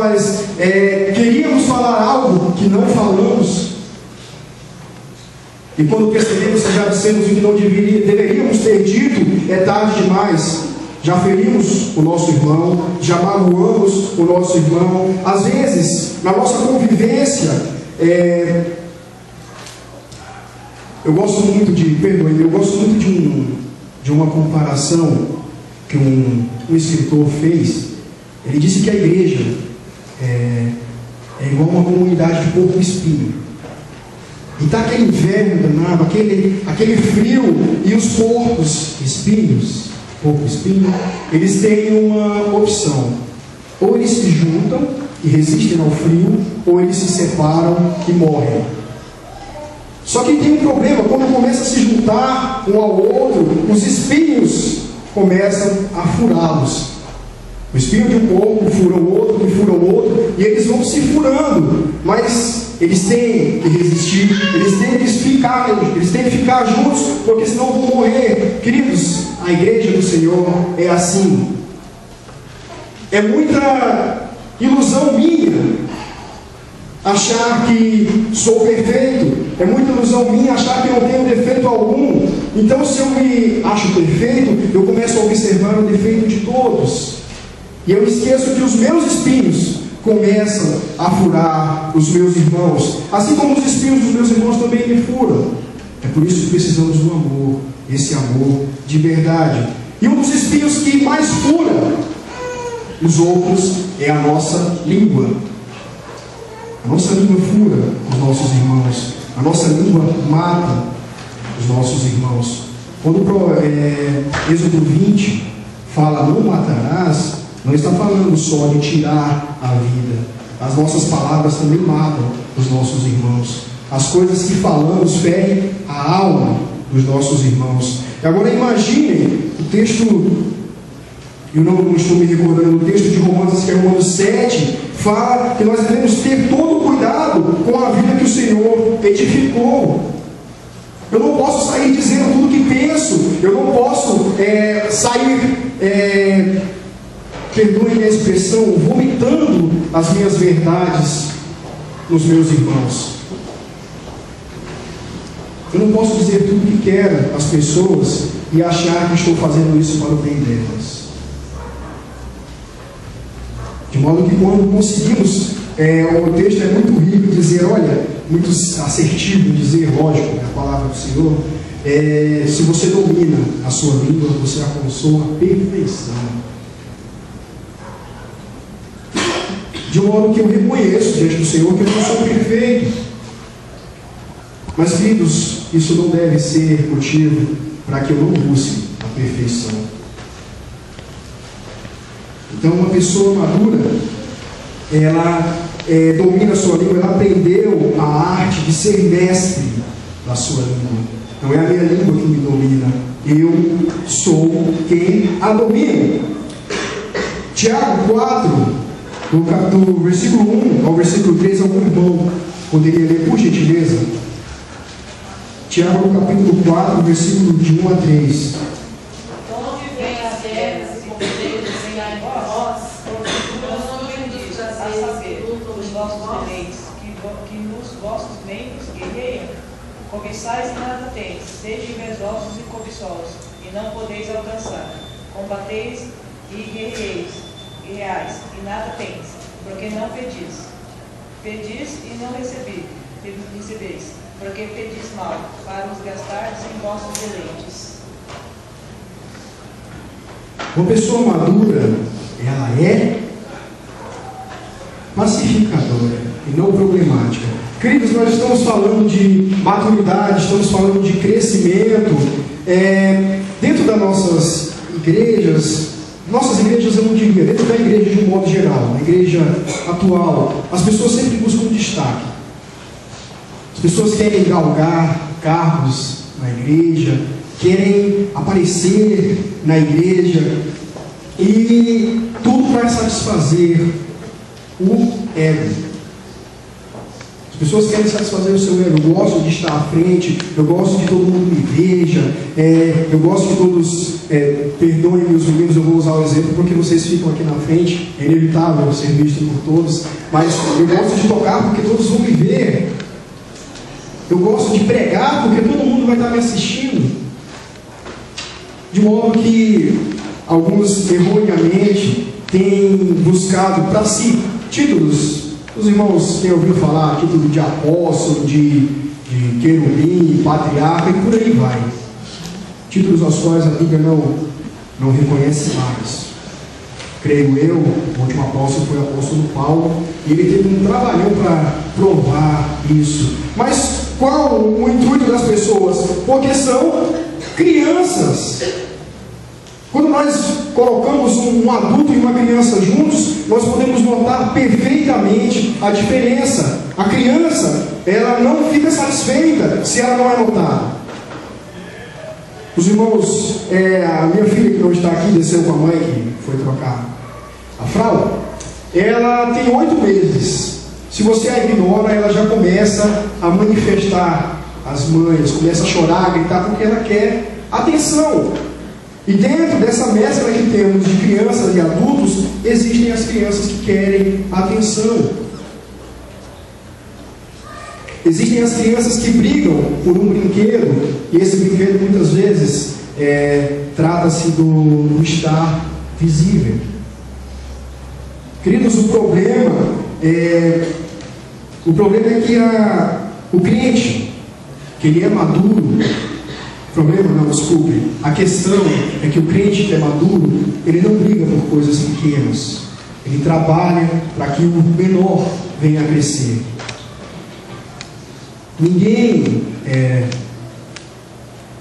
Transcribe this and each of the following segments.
nós queríamos falar algo que não falamos. E quando percebemos que já dissemos o que não deveríamos ter dito, é tarde demais. Já ferimos o nosso irmão, já magoamos o nosso irmão. Às vezes, na nossa convivência, eu gosto muito de uma comparação que um escritor fez. Ele disse que a igreja é igual uma comunidade de porco-espinho. E está aquele inverno danado, aquele frio, e os porco-espinho, eles têm uma opção: ou eles se juntam e resistem ao frio, ou eles se separam e morrem. Só que tem um problema: quando começa a se juntar um ao outro, os espinhos começam a furá-los. O espinho de um porco fura o outro, que fura o outro, e eles vão se furando. Mas eles têm que resistir, eles têm que ficar juntos, porque senão vão morrer. Queridos, a igreja do Senhor é assim. É muita ilusão minha achar que sou perfeito. É muita ilusão minha achar que não tenho defeito algum. Então, se eu me acho perfeito, eu começo a observar o defeito de todos. E eu esqueço que os meus espinhos começam a furar os meus irmãos, assim como os espinhos dos meus irmãos também me furam. É por isso que precisamos do amor, esse amor de verdade. E um dos espinhos que mais fura os outros é a nossa língua. A nossa língua fura os nossos irmãos. A nossa língua mata os nossos irmãos. Quando Êxodo 20 fala não matarás, não está falando só de tirar a vida. As nossas palavras também matam os nossos irmãos. As coisas que falamos ferem a alma dos nossos irmãos. E agora imaginem o texto, eu não estou me recordando, o texto de Romanos, que é Romanos 7, fala que nós devemos ter todo o cuidado com a vida que o Senhor edificou. Eu não posso sair dizendo tudo o que penso. Eu não posso sair... perdoem a expressão, vomitando as minhas verdades nos meus irmãos. Eu não posso dizer tudo o que quero às pessoas e achar que estou fazendo isso para o bem delas. De modo que quando conseguimos, o texto é muito rico em dizer, olha, muito assertivo em dizer, lógico, a palavra do Senhor, se você domina a sua língua, você alcançou a perfeição. De modo que eu reconheço diante do Senhor que eu não sou perfeito. Mas, queridos, isso não deve ser motivo para que eu não busque a perfeição. Então, uma pessoa madura, ela domina a sua língua, ela aprendeu a arte de ser mestre da sua língua. Não é a minha língua que me domina, eu sou quem a domina. Tiago 4, do versículo 1 ao versículo 3, algum irmão poderia ler, por gentileza? Tiago, no capítulo 4, versículo de 1 a 3. Onde vem as guerras e conflitos em vós, não bendito a saber, os vossos eleitos, que nos vossos membros guerreiam, cobiçais e nada tendes, sede invejosos e cobiçosos, e não podeis alcançar. Combateis e guerreis, e nada tendes, porque não pedis. Pedis e não recebeis, porque pedis mal, para os gastardes em vossos deleites. Uma pessoa madura, ela é pacificadora e não problemática. Queridos, nós estamos falando de maturidade, estamos falando de crescimento. Dentro das nossas igrejas, eu não diria, dentro da igreja de um modo geral, a igreja atual, as pessoas sempre buscam destaque. As pessoas querem galgar cargos na igreja, querem aparecer na igreja, e tudo para satisfazer o ego. As pessoas querem satisfazer o seu ego. Eu gosto de estar à frente, eu gosto de todo mundo me veja, eu gosto que todos perdoem meus meninos. Eu vou usar o exemplo porque vocês ficam aqui na frente, é inevitável ser visto por todos, mas eu gosto de tocar porque todos vão me ver. Eu gosto de pregar porque todo mundo vai estar me assistindo. De modo que alguns erroneamente têm buscado para si títulos. Os irmãos têm ouvido falar título de apóstolo, de querubim, patriarca e por aí vai. Títulos aos quais a Bíblia não reconhece mais. Creio eu, o último apóstolo foi o apóstolo Paulo, e ele teve um trabalhão para provar isso. Mas qual o intuito das pessoas? Porque são crianças. Quando nós colocamos um adulto e uma criança juntos, nós podemos notar perfeitamente a diferença. A criança, ela não fica satisfeita se ela não é notada. Os irmãos, a minha filha que não está aqui, desceu com a mãe que foi trocar a fralda, ela tem 8 meses. Se você a ignora, ela já começa a manifestar as manhas, começa a chorar, a gritar, porque ela quer atenção. E dentro dessa mescla que temos de crianças e adultos, existem as crianças que querem atenção. Existem as crianças que brigam por um brinquedo, e esse brinquedo muitas vezes trata-se do estar visível. Queridos, o problema é que o crente, que ele é maduro, a questão é que o crente que é maduro, ele não briga por coisas pequenas, ele trabalha para que o menor venha a crescer. Ninguém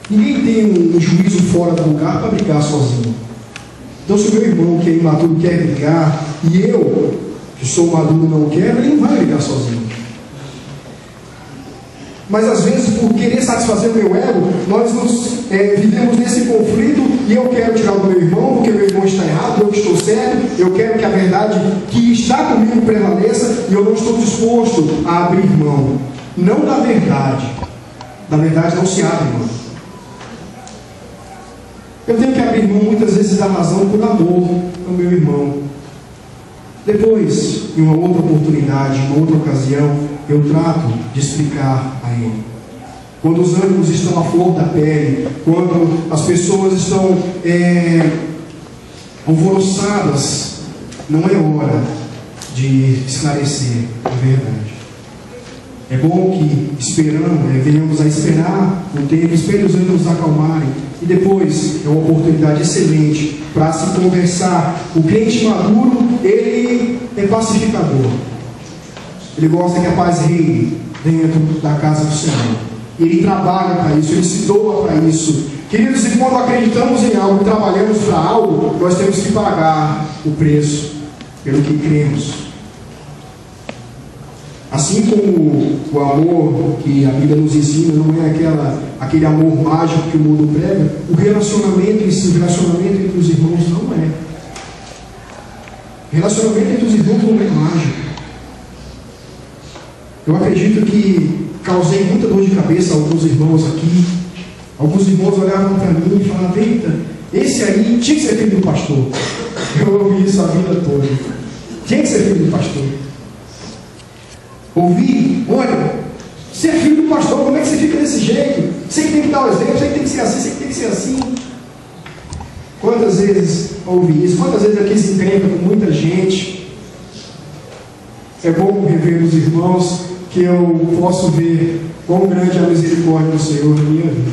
tem um juízo fora do lugar para brigar sozinho. Então, se o meu irmão que é imaturo quer brigar, e eu, que sou maduro, não quero, ele não vai brigar sozinho. Mas às vezes, por querer satisfazer o meu ego, nós vivemos nesse conflito, e eu quero tirar do meu irmão, porque meu irmão está errado, eu estou certo, eu quero que a verdade que está comigo prevaleça, e eu não estou disposto a abrir mão. Não da verdade. Da verdade não se abre mão. Eu tenho que abrir mão muitas vezes da razão por amor ao meu irmão. Depois, em uma outra oportunidade, em uma outra ocasião, eu trato de explicar a ele. Quando os ânimos estão à flor da pele, quando as pessoas estão alvoroçadas, não é hora de esclarecer a verdade. É bom que venhamos a esperar o tempo, espere os ânimos acalmarem, e depois é uma oportunidade excelente para se conversar. O crente maduro, ele é pacificador. Ele gosta que a paz reine dentro da casa do Senhor. Ele trabalha para isso, ele se doa para isso. Queridos, e quando acreditamos em algo, trabalhamos para algo, nós temos que pagar o preço pelo que cremos. Assim como o amor que a Bíblia nos ensina não é aquele amor mágico que o mundo prega, o relacionamento entre os irmãos não é. O relacionamento entre os irmãos não é mágico. Eu acredito que causei muita dor de cabeça a alguns irmãos aqui. Alguns irmãos olhavam para mim e falavam: eita, esse aí tinha que ser filho do pastor. Eu ouvi isso a vida toda. Tinha que ser filho do pastor. Ouvi: olha, você é filho do pastor, como é que você fica desse jeito? Você que tem que dar o exemplo, você que tem que ser assim, você que tem que ser assim. Quantas vezes ouvi isso? Quantas vezes aqui se encrenca com muita gente? É bom rever os irmãos, que eu posso ver quão grande é a misericórdia do Senhor na minha vida.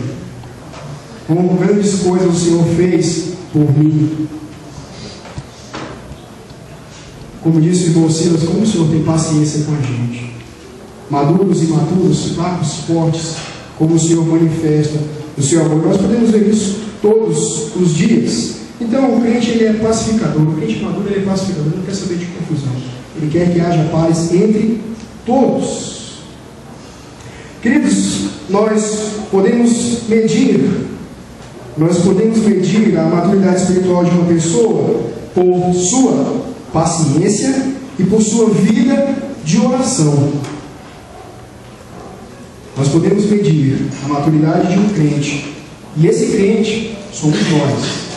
Quão grandes coisas o Senhor fez por mim. Como disse o irmão Silas, como o Senhor tem paciência com a gente. Maduros e imaturos, fracos, fortes, como o Senhor manifesta o seu amor. Nós podemos ver isso todos os dias. Então o crente, ele é pacificador. O crente maduro, ele é pacificador, ele não quer saber de confusão. Ele quer que haja paz entre todos. Queridos, nós podemos medir a maturidade espiritual de uma pessoa por sua paciência e por sua vida de oração. nós podemos medir a maturidade de um crente, e esse crente somos nós.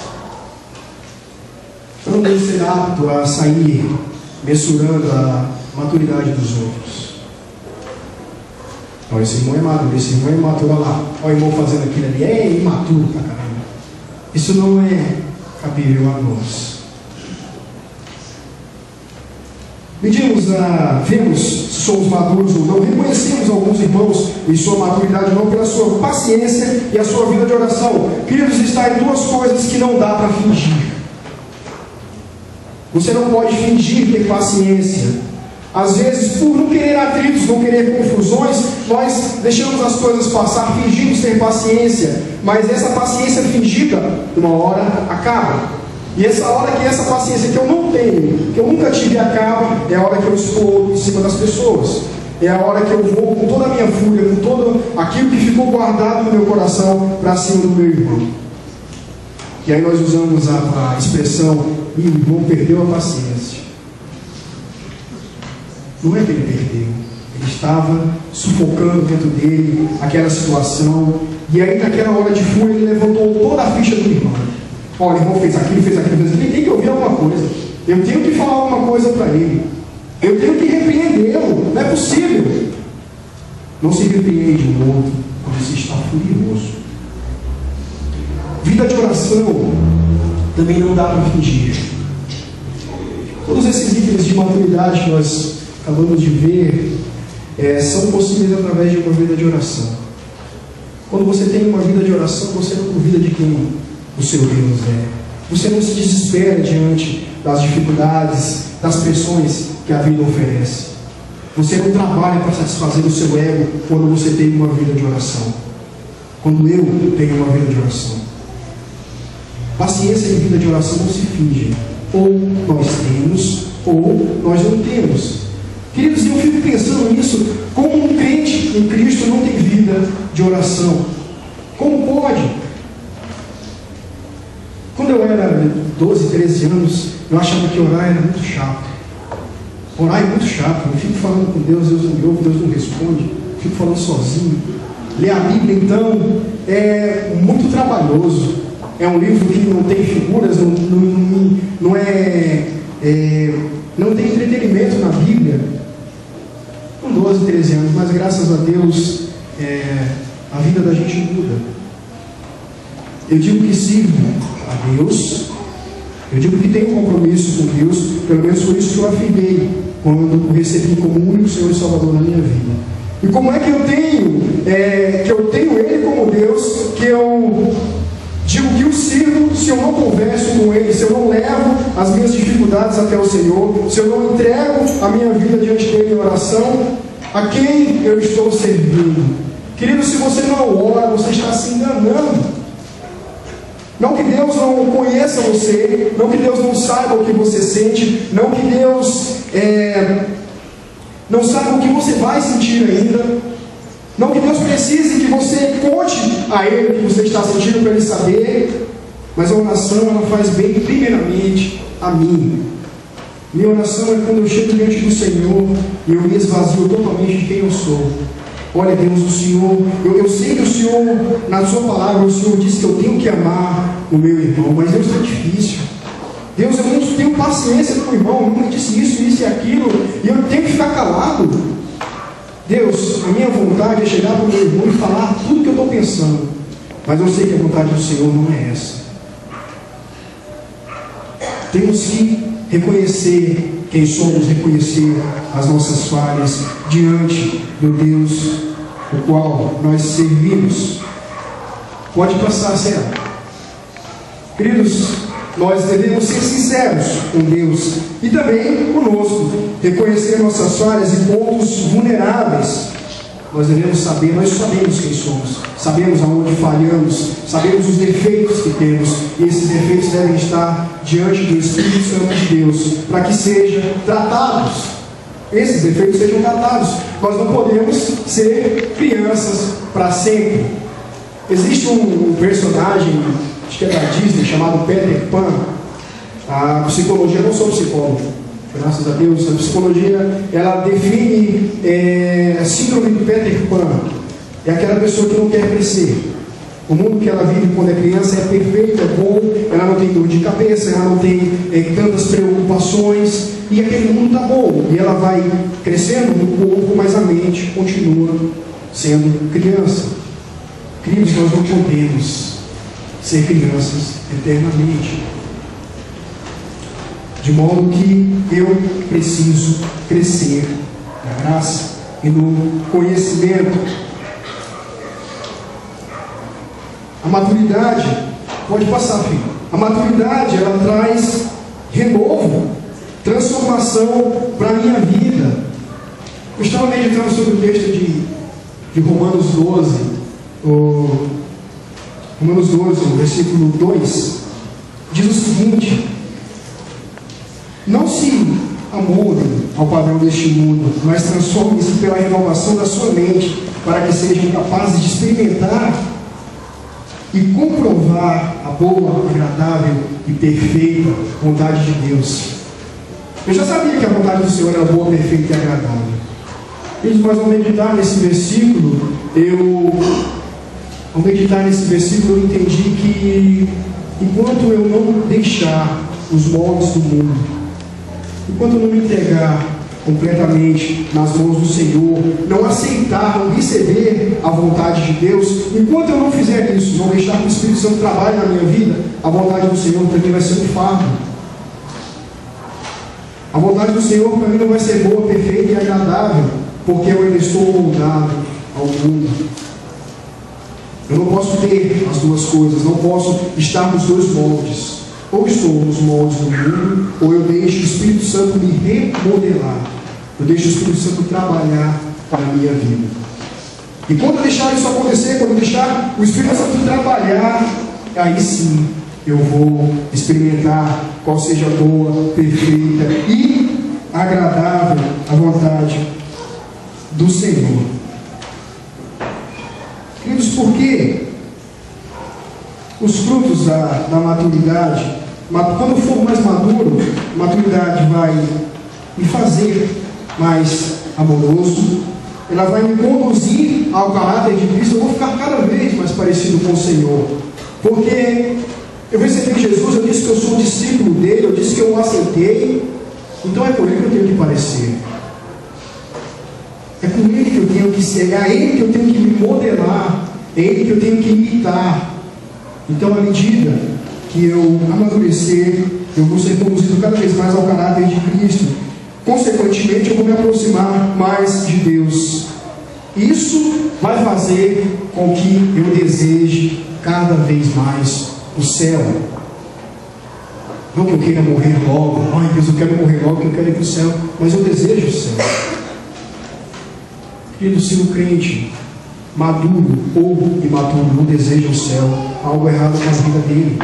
Eu não devo ser apto a sair mensurando a maturidade dos outros. Esse irmão é maduro, esse irmão é imaturo, olha lá, olha o irmão fazendo aquilo ali, é imaturo pra caramba. Isso não é cabível a nós. Medimos, vemos se somos maduros ou não, reconhecemos alguns irmãos em sua maturidade não pela sua paciência e a sua vida de oração. Queridos, está em duas coisas que não dá para fingir. Você não pode fingir ter paciência. Às vezes, por não querer atritos, não querer confusões, nós deixamos as coisas passar, fingimos ter paciência, mas essa paciência fingida, uma hora acaba. E essa hora que essa paciência que eu não tenho, que eu nunca tive, acaba, é a hora que eu estou em cima das pessoas. É a hora que eu vou com toda a minha fúria, com todo aquilo que ficou guardado no meu coração, para cima do meu irmão. E aí nós usamos a expressão, o irmão perdeu a paciência. Não é que ele perdeu, ele estava sufocando dentro dele aquela situação, e aí naquela hora de fúria ele levantou toda a ficha do irmão. Olha, o irmão fez aquilo, fez aquilo, ele tem que ouvir alguma coisa, eu tenho que falar alguma coisa para ele, eu tenho que repreendê-lo, não é possível. Não se repreende um outro quando se está furioso. Vida de oração também não dá para fingir. Todos esses itens de maturidade que nós acabamos de ver são possíveis através de uma vida de oração. Quando você tem uma vida de oração, você não duvida de quem o seu Deus é. Você não se desespera diante das dificuldades, das pressões que a vida oferece. Você não trabalha para satisfazer o seu ego quando você tem uma vida de oração. Quando eu tenho uma vida de oração. Paciência e vida de oração não se fingem. Ou nós temos, ou nós não temos. Queridos, eu fico pensando nisso, como um crente em Cristo não tem vida de oração. Como pode? Quando eu era 12, 13 anos, eu achava que orar era muito chato. Orar é muito chato. Eu fico falando com Deus, Deus não me ouve, Deus não responde. Eu fico falando sozinho. Ler a Bíblia, então, é muito trabalhoso. É um livro que não tem figuras, não tem entretenimento na Bíblia. Com 12, 13 anos, mas graças a Deus, a vida da gente muda. Eu digo que sirvo a Deus, eu digo que tenho um compromisso com Deus, pelo menos foi isso que eu afirmei quando o recebi como o único Senhor e Salvador na minha vida. E como é que eu tenho Ele como Deus, que eu digo que o sirvo se eu não converso com Ele, se eu não levo as minhas dificuldades até o Senhor, se eu não entrego a minha vida diante dele em oração, a quem eu estou servindo? Querido, se você não ora, você está se enganando. Não que Deus não conheça você, não que Deus não saiba o que você sente, não que Deus não saiba o que você vai sentir ainda, não que Deus precise que você conte a Ele o que você está sentindo para Ele saber, mas a oração ela faz bem primeiramente a mim. Minha oração é quando eu chego diante do Senhor e eu me esvazio totalmente de quem eu sou. Olha, Deus, o Senhor, eu sei que o Senhor, na sua palavra, o Senhor disse que eu tenho que amar o meu irmão, mas Deus, está difícil. Deus, eu não tenho paciência com o irmão, nunca disse isso e aquilo, e eu tenho que ficar calado. Deus, a minha vontade é chegar para o meu irmão e falar tudo o que eu estou pensando, mas eu sei que a vontade do Senhor não é essa. Temos que reconhecer quem somos, reconhecer as nossas falhas diante do Deus o qual nós servimos. Pode passar, será? Queridos, nós devemos ser sinceros com Deus e também conosco, reconhecer nossas falhas e pontos vulneráveis. Nós devemos saber, nós sabemos quem somos, sabemos aonde falhamos, sabemos os defeitos que temos, e esses defeitos devem estar diante do Espírito Santo de Deus, para que sejam tratados. Esses defeitos sejam tratados. Nós não podemos ser crianças para sempre. Existe um personagem, acho que é da Disney, chamado Peter Pan. A psicologia, eu não sou psicólogo, graças a Deus, a psicologia ela define a síndrome de Peter Pan. é aquela pessoa que não quer crescer. O mundo que ela vive quando é criança é perfeito, é bom, ela não tem dor de cabeça, ela não tem tantas preocupações, e aquele mundo está bom, e ela vai crescendo no corpo, mas a mente continua sendo criança. Queridos, nós não podemos ser crianças eternamente, de modo que eu preciso crescer na graça e no conhecimento. A maturidade pode passar, filho. A maturidade, ela traz renovo, transformação para a minha vida. Eu estava meditando sobre o texto de Romanos 12, Romanos 12, versículo 2, diz o seguinte: não se amoldem ao padrão deste mundo, mas transformem-se pela renovação da sua mente, para que sejam capazes de experimentar e comprovar a boa, agradável e perfeita vontade de Deus. Eu já sabia que a vontade do Senhor era boa, perfeita e agradável. Mas ao meditar nesse versículo, eu entendi que enquanto eu não deixar os moldes do mundo, enquanto eu não me entregar completamente nas mãos do Senhor, não aceitar, não receber a vontade de Deus, enquanto eu não fizer isso, não deixar que o Espírito Santo trabalhe na minha vida, a vontade do Senhor para mim vai ser um fardo. A vontade do Senhor para mim não vai ser boa, perfeita e agradável, porque eu ainda estou moldado ao mundo. Eu não posso ter as duas coisas, não posso estar nos dois moldes. Ou estou nos moldes do mundo, ou eu deixo o Espírito Santo me remodelar. Eu deixo o Espírito Santo trabalhar para a minha vida. E quando eu deixar isso acontecer, quando eu deixar o Espírito Santo trabalhar, aí sim eu vou experimentar qual seja a boa, perfeita e agradável a vontade do Senhor. Queridos, por quê? Os frutos da maturidade, quando eu for mais maduro, a maturidade vai me fazer mais amoroso, ela vai me conduzir ao caráter de Cristo. Eu vou ficar cada vez mais parecido com o Senhor, porque eu recebi Jesus, eu disse que eu sou discípulo dele, eu disse que eu o aceitei, então é com ele que eu tenho que parecer, é com ele que eu tenho que ser, é a ele que eu tenho que me modelar, é ele que eu tenho que imitar. Então, à medida que eu amadurecer, eu vou ser conduzido cada vez mais ao caráter de Cristo. Consequentemente, eu vou me aproximar mais de Deus. Isso vai fazer com que eu deseje cada vez mais o céu. Não que eu queira morrer logo. Ai, Deus, eu quero morrer logo, eu quero ir para o céu. Mas eu desejo o céu. Querido, se o crente maduro ou imaturo não deseja o céu, há algo errado na vida dele,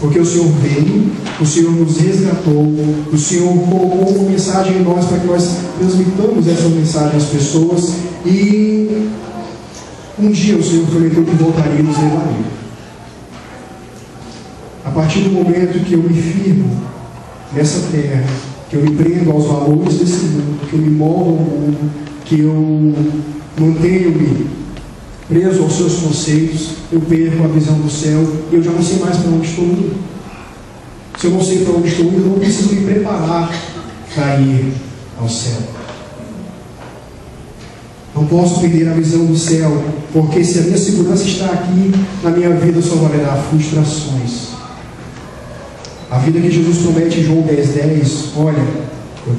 porque o Senhor veio, o Senhor nos resgatou, o Senhor colocou uma mensagem em nós para que nós transmitamos essa mensagem às pessoas, e um dia o Senhor prometeu que voltaria e nos levaria. A partir do momento que eu me firmo nessa terra, que eu me prendo aos valores desse mundo, que eu me moldo ao mundo, que eu mantenho-me preso aos seus conceitos, eu perco a visão do céu e eu já não sei mais para onde estou indo. Se eu não sei para onde estou indo, eu não preciso me preparar para ir ao céu. Não posso perder a visão do céu, porque se a minha segurança está aqui, na minha vida só vai dar frustrações. A vida que Jesus promete em João 10:10, olha, eu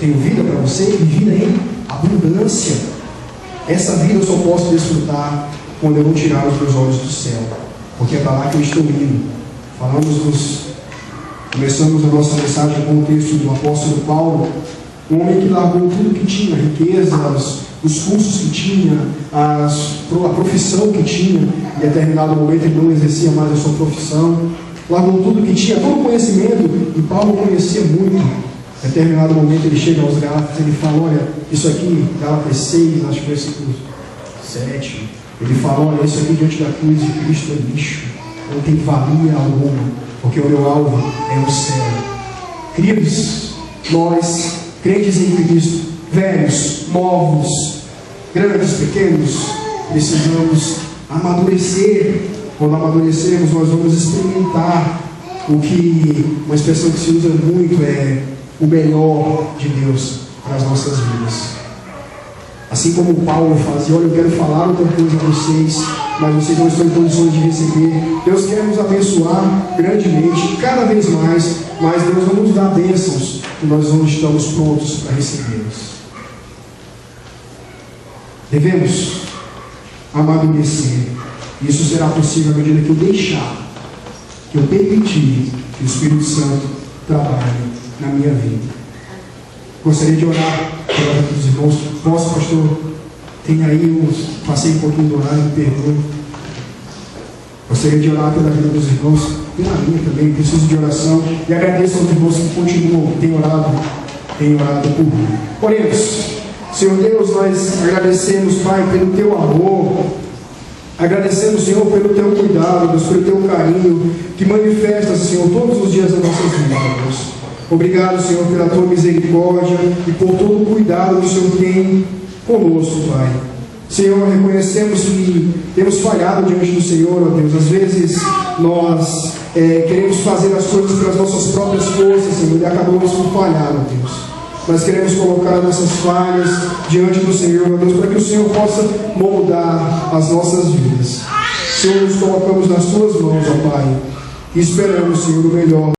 tenho vida para você e vida em abundância. Essa vida eu só posso desfrutar quando eu não tirar os meus olhos do céu, porque é para lá que eu estou indo. Começamos a nossa mensagem com o texto do apóstolo Paulo, um homem que largou tudo que tinha, riquezas, os cursos que tinha, a profissão que tinha. Em determinado momento ele não exercia mais a sua profissão, largou tudo que tinha, todo o conhecimento, e Paulo conhecia muito. Em determinado momento ele chega aos Gálatas, ele fala, olha, isso aqui, Gálatas 6, acho que versículo 7, ele fala, olha, isso aqui diante da cruz de Cristo é lixo, não tem valia alguma, porque o meu alvo é o céu. Queridos, nós, crentes em Cristo, velhos, novos, grandes, pequenos, precisamos amadurecer. Quando amadurecermos, nós vamos experimentar o que uma expressão que se usa muito é o melhor de Deus para as nossas vidas. Assim como Paulo fazia, olha, eu quero falar outra coisa a vocês, mas vocês não estão em condições de receber. Deus quer nos abençoar grandemente, cada vez mais, mas Deus não nos dá bênçãos e nós não estamos prontos para recebê-los. Devemos amadurecer. Isso será possível à medida que eu deixar, que eu permitir que o Espírito Santo trabalhe na minha vida. Gostaria de orar pela vida dos irmãos. Posso, pastor? Tem aí, eu passei um pouquinho do horário, me perdoe. Gostaria de orar pela vida dos irmãos. Tem a minha também, preciso de oração. E agradeço aos irmãos que continuam, têm orado por mim. Oremos. Senhor Deus, nós agradecemos, Pai, pelo Teu amor. Agradecemos, Senhor, pelo Teu cuidado, Deus, pelo Teu carinho, que manifesta, Senhor, todos os dias das nossas vidas, Deus. Obrigado, Senhor, pela Tua misericórdia e por todo o cuidado que o Senhor tem conosco, Pai. Senhor, reconhecemos que temos falhado diante do Senhor, ó Deus. Às vezes nós queremos fazer as coisas pelas nossas próprias forças, Senhor, e acabamos por falhar, ó Deus. Nós queremos colocar nossas falhas diante do Senhor, ó Deus, para que o Senhor possa moldar as nossas vidas. Senhor, nos colocamos nas Tuas mãos, ó Pai, e esperamos, Senhor, o melhor.